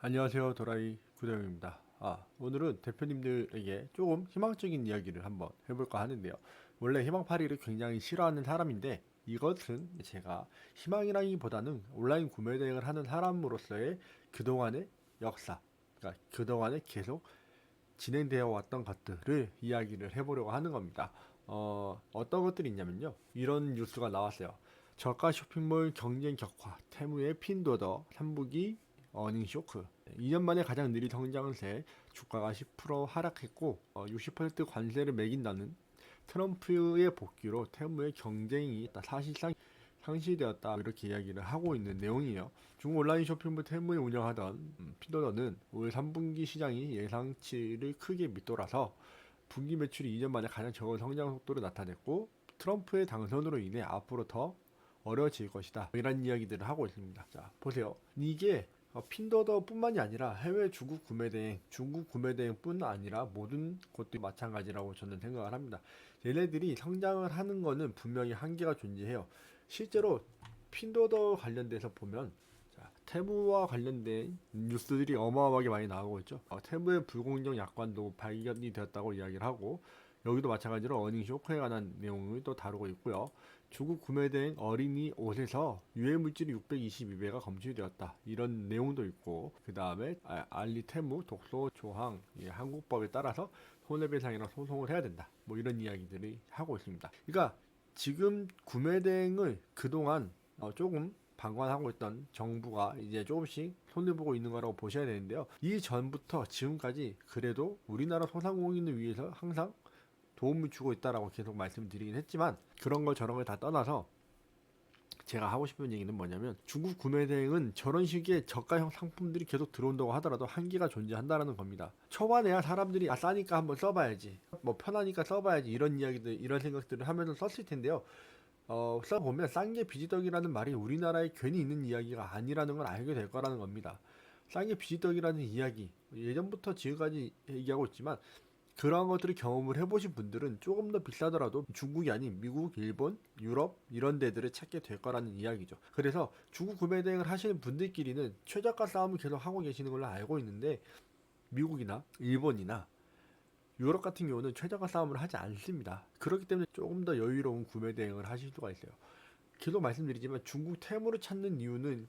안녕하세요, 도라이 구대영입니다. 오늘은 대표님들에게 조금 희망적인 이야기를 한번 해볼까 하는데요. 원래 희망파리를 굉장히 싫어하는 사람인데 이것은 제가 희망이라기보다는 온라인 구매 대행을 하는 사람으로서의 그동안의 역사, 그러니까 그동안에 계속 진행되어 왔던 것들을 이야기를 해보려고 하는 겁니다. 어떤 것들이 있냐면요. 이런 뉴스가 나왔어요. 저가 쇼핑몰 경쟁 격화, 테무의 핀도더, 삼북이 어닝 쇼크. 2년 만에 가장 느린 성장세, 주가가 10% 하락했고 60% 관세를 매긴다는 트럼프의 복귀로 테무의 경쟁이 사실상 상실되었다 이렇게 이야기를 하고 있는 내용이에요. 중국 온라인 쇼핑몰 테무에 운영하던 핀도더는 올 3분기 시장이 예상치를 크게 밑돌아서 분기 매출이 2년 만에 가장 적은 성장 속도를 나타냈고 트럼프의 당선으로 인해 앞으로 더 어려워질 것이다 이런 이야기들을 하고 있습니다. 자 보세요. 이게 핀도더뿐만이 아니라 해외 중국 구매 대행, 중국 구매 대행뿐 아니라 모든 곳들이 마찬가지라고 저는 생각을 합니다. 얘네들이 성장을 하는 거는 분명히 한계가 존재해요. 실제로 핀도더 관련돼서 보면 테무와 관련된 뉴스들이 어마어마하게 많이 나오고 있죠. 테무의 불공정 약관도 발견이 되었다고 이야기를 하고 여기도 마찬가지로 어닝 쇼크에 관한 내용을 또 다루고 있고요. 중국 구매대행 어린이 옷에서 유해 물질이 622배가 검출되었다. 이런 내용도 있고 그 다음에 알리 테무 독소 조항 한국법에 따라서 손해배상이나 소송을 해야 된다. 뭐 이런 이야기들이 하고 있습니다. 그러니까 지금 구매대행을 그동안 조금 방관하고 있던 정부가 이제 조금씩 손을 보고 있는 거라고 보셔야 되는데요. 이 전부터 지금까지 그래도 우리나라 소상공인을 위해서 항상 도움을 주고 있다라고 계속 말씀드리긴 했지만 그런 걸 저런 걸 다 떠나서 제가 하고 싶은 얘기는 뭐냐면 중국 구매 대행은 저런 식의 저가형 상품들이 계속 들어온다고 하더라도 한계가 존재한다라는 겁니다. 초반에야 사람들이 싸니까 한번 써봐야지, 뭐 편하니까 써봐야지 이런 이야기들 이런 생각들을 하면서 썼을 텐데요. 써보면 싼 게 비지떡이라는 말이 우리나라에 괜히 있는 이야기가 아니라는 걸 알게 될 거라는 겁니다. 싼 게 비지떡이라는 이야기 예전부터 지금까지 얘기하고 있지만 그러한 것들을 경험을 해보신 분들은 조금 더 비싸더라도 중국이 아닌 미국, 일본, 유럽 이런 데들을 찾게 될 거라는 이야기죠. 그래서 중국 구매 대행을 하시는 분들끼리는 최저가 싸움을 계속 하고 계시는 걸로 알고 있는데 미국이나 일본이나 유럽 같은 경우는 최저가 싸움을 하지 않습니다. 그렇기 때문에 조금 더 여유로운 구매 대행을 하실 수가 있어요. 계속 말씀드리지만 중국 테무를 찾는 이유는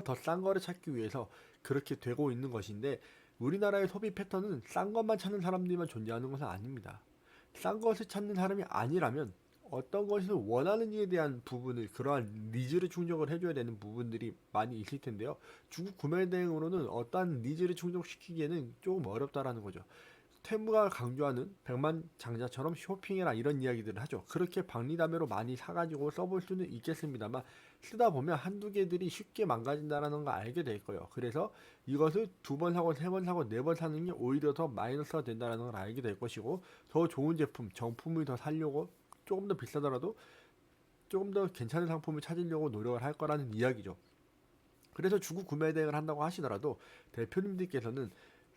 더 싼 거를 찾기 위해서 그렇게 되고 있는 것인데 우리나라의 소비 패턴은 싼 것만 찾는 사람들만 존재하는 것은 아닙니다. 싼 것을 찾는 사람이 아니라면 어떤 것을 원하는지에 대한 부분을 그러한 니즈를 충족을 해줘야 되는 부분들이 많이 있을 텐데요. 중국 구매 대행으로는 어떠한 니즈를 충족시키기에는 조금 어렵다라는 거죠. 테무가 강조하는 백만 장자처럼 쇼핑해라 이런 이야기들을 하죠. 그렇게 박리담회로 많이 사가지고 써볼 수는 있겠습니다만 쓰다 보면 한두 개들이 쉽게 망가진다라는 걸 알게 될 거예요. 그래서 이것을 두 번 사고 세 번 사고 네 번 사는 게 오히려 더 마이너스가 된다라는 걸 알게 될 것이고 더 좋은 제품, 정품을 더 살려고 조금 더 비싸더라도 조금 더 괜찮은 상품을 찾으려고 노력을 할 거라는 이야기죠. 그래서 중국 구매 대행을 한다고 하시더라도 대표님들께서는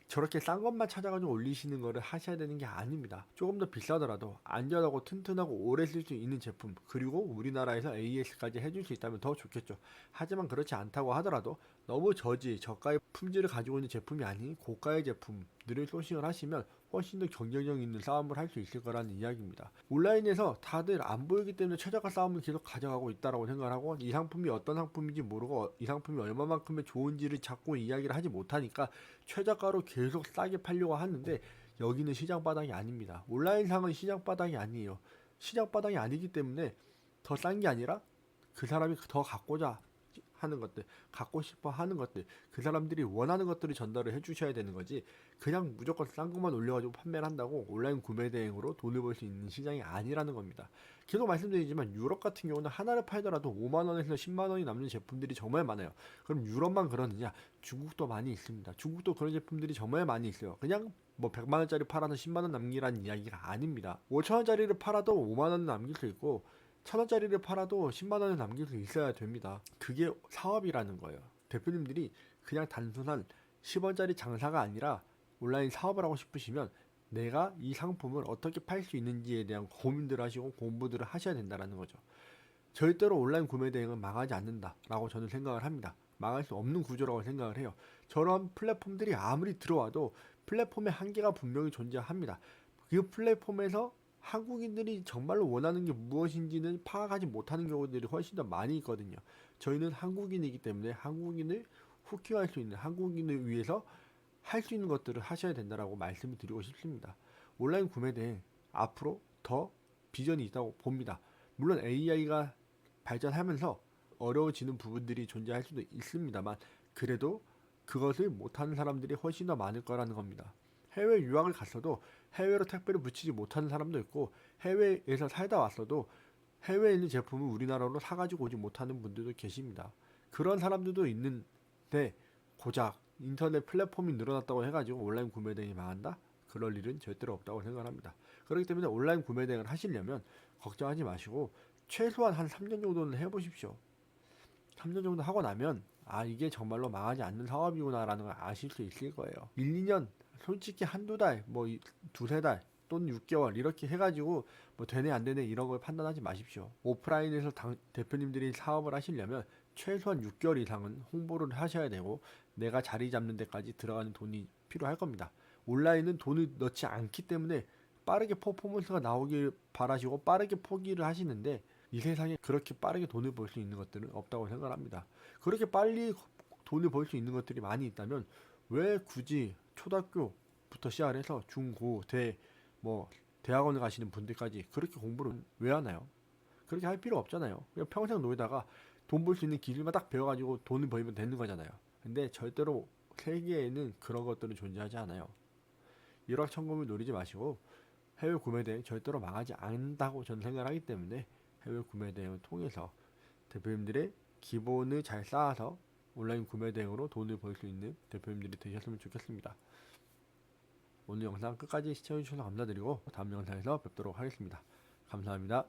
저렇게 싼 것만 찾아가지고 올리시는 거를 하셔야 되는 게 아닙니다. 조금 더 비싸더라도 안전하고 튼튼하고 오래 쓸 수 있는 제품 그리고 우리나라에서 AS까지 해줄 수 있다면 더 좋겠죠. 하지만 그렇지 않다고 하더라도 너무 저가의 품질을 가지고 있는 제품이 아닌 고가의 제품들을 소싱을 하시면 훨씬 더 경쟁력 있는 싸움을 할 수 있을 거라는 이야기입니다. 온라인에서 다들 안 보이기 때문에 최저가 싸움을 계속 가져가고 있다고 생각을 하고 이 상품이 어떤 상품인지 모르고 이 상품이 얼마만큼의 좋은지를 자꾸 이야기를 하지 못하니까 최저가로 계속 싸게 팔려고 하는데 여기는 시장 바닥이 아닙니다. 온라인상은 시장 바닥이 아니에요. 시장 바닥이 아니기 때문에 더 싼 게 아니라 그 사람이 더 갖고자 하는 것들, 갖고 싶어 하는 것들, 그 사람들이 원하는 것들을 전달을 해주셔야 되는 거지. 그냥 무조건 싼 것만 올려가지고 판매를 한다고 온라인 구매 대행으로 돈을 벌 수 있는 시장이 아니라는 겁니다. 계속 말씀드리지만 유럽 같은 경우는 하나를 팔더라도 5만 원에서 10만 원이 남는 제품들이 정말 많아요. 그럼 유럽만 그러느냐? 중국도 많이 있습니다. 중국도 그런 제품들이 정말 많이 있어요. 그냥 뭐 100만 원짜리 팔아서 10만 원 남기라는 이야기가 아닙니다. 5천 원짜리를 팔아도 5만 원 남길 수 있고 1,000원짜리를 팔아도 10만원을 남길 수 있어야 됩니다. 그게 사업이라는 거예요. 대표님들이 그냥 단순한 10원짜리 장사가 아니라 온라인 사업을 하고 싶으시면 내가 이 상품을 어떻게 팔 수 있는지에 대한 고민들을 하시고 공부들을 하셔야 된다는 거죠. 절대로 온라인 구매 대행은 망하지 않는다라고 저는 생각을 합니다. 망할 수 없는 구조라고 생각을 해요. 저런 플랫폼들이 아무리 들어와도 플랫폼의 한계가 분명히 존재합니다. 그 플랫폼에서 한국인들이 정말로 원하는 게 무엇인지는 파악하지 못하는 경우들이 훨씬 더 많이 있거든요. 저희는 한국인이기 때문에 한국인을 후큐할 수 있는, 한국인을 위해서 할 수 있는 것들을 하셔야 된다라고 말씀을 드리고 싶습니다. 온라인 구매 대행 앞으로 더 비전이 있다고 봅니다. 물론 AI가 발전하면서 어려워지는 부분들이 존재할 수도 있습니다만, 그래도 그것을 못하는 사람들이 훨씬 더 많을 거라는 겁니다. 해외 유학을 갔어도 해외로 택배를 붙이지 못하는 사람도 있고, 해외에서 살다 왔어도 해외에 있는 제품을 우리나라로 사가지고 오지 못하는 분들도 계십니다. 그런 사람들도 있는데, 고작 인터넷 플랫폼이 늘어났다고 해가지고 온라인 구매 대행이 망한다? 그럴 일은 절대로 없다고 생각합니다. 그렇기 때문에 온라인 구매 대행을 하시려면 걱정하지 마시고 최소한 한 3년 정도는 해보십시오. 3년 정도 하고 나면 이게 정말로 망하지 않는 사업이구나라는 걸 아실 수 있을 거예요. 1, 2년 솔직히 한두 달, 뭐 두세 달 또는 6개월 이렇게 해가지고 뭐 되네 안 되네 이런 걸 판단하지 마십시오. 오프라인에서 대표님들이 사업을 하시려면 최소한 6개월 이상은 홍보를 하셔야 되고, 내가 자리 잡는 데까지 들어가는 돈이 필요할 겁니다. 온라인은 돈을 넣지 않기 때문에 빠르게 퍼포먼스가 나오길 바라시고 빠르게 포기를 하시는데, 이 세상에 그렇게 빠르게 돈을 벌 수 있는 것들은 없다고 생각합니다. 그렇게 빨리 돈을 벌 수 있는 것들이 많이 있다면 왜 굳이 초등학교부터 시작해서 중, 고, 대, 뭐 대학원을 가시는 분들까지 그렇게 공부를 왜 하나요? 그렇게 할 필요 없잖아요. 그냥 평생 놀다가 돈 벌 수 있는 기술만 딱 배워가지고 돈을 벌면 되는 거잖아요. 근데 절대로 세계에는 그런 것들은 존재하지 않아요. 일확천금을 노리지 마시고 해외 구매 대행 절대로 망하지 않는다고 저는 생각하기 때문에 해외 구매 대행을 통해서 대표님들의 기본을 잘 쌓아서 온라인 구매 대행으로 돈을 벌 수 있는 대표님들이 되셨으면 좋겠습니다. 오늘 영상 끝까지 시청해주셔서 감사드리고 다음 영상에서 뵙도록 하겠습니다. 감사합니다.